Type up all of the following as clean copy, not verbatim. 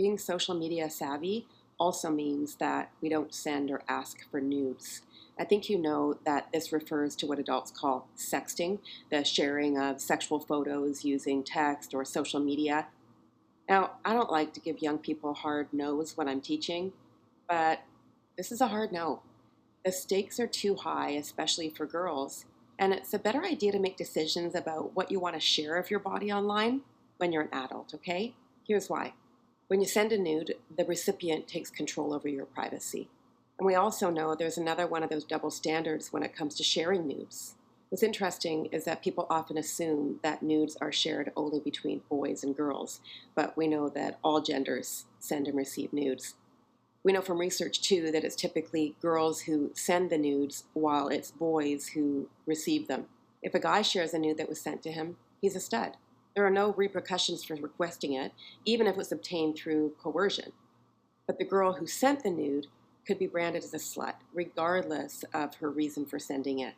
Being social media savvy also means that we don't send or ask for nudes. I think you know that this refers to what adults call sexting, the sharing of sexual photos using text or social media. Now, I don't like to give young people hard no's when I'm teaching, but this is a hard no. The stakes are too high, especially for girls, and it's a better idea to make decisions about what you want to share of your body online when you're an adult, okay? Here's why. When you send a nude, the recipient takes control over your privacy. And we also know there's another one of those double standards when it comes to sharing nudes. What's interesting is that people often assume that nudes are shared only between boys and girls, but we know that all genders send and receive nudes. We know from research, too, that it's typically girls who send the nudes while it's boys who receive them. If a guy shares a nude that was sent to him, he's a stud. There are no repercussions for requesting it, even if it was obtained through coercion. But the girl who sent the nude could be branded as a slut, regardless of her reason for sending it.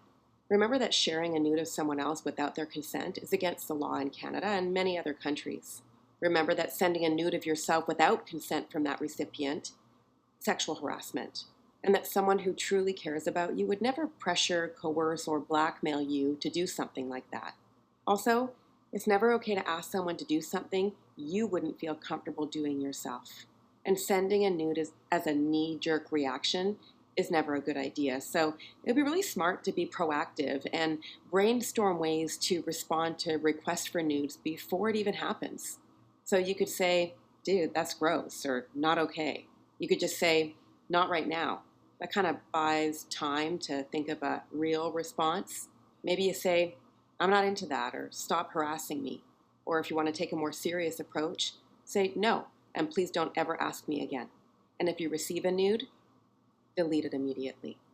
Remember that sharing a nude of someone else without their consent is against the law in Canada and many other countries. Remember that sending a nude of yourself without consent from that recipient sexual harassment, and that someone who truly cares about you would never pressure, coerce, or blackmail you to do something like that. Also, it's never okay to ask someone to do something you wouldn't feel comfortable doing yourself. And sending a nude as a knee-jerk reaction is never a good idea. So it'd be really smart to be proactive and brainstorm ways to respond to requests for nudes before it even happens. So you could say, dude, that's gross, or not okay. You could just say, not right now. That kind of buys time to think of a real response. Maybe you say, I'm not into that, or stop harassing me. Or if you want to take a more serious approach, say no, and please don't ever ask me again. And if you receive a nude, delete it immediately.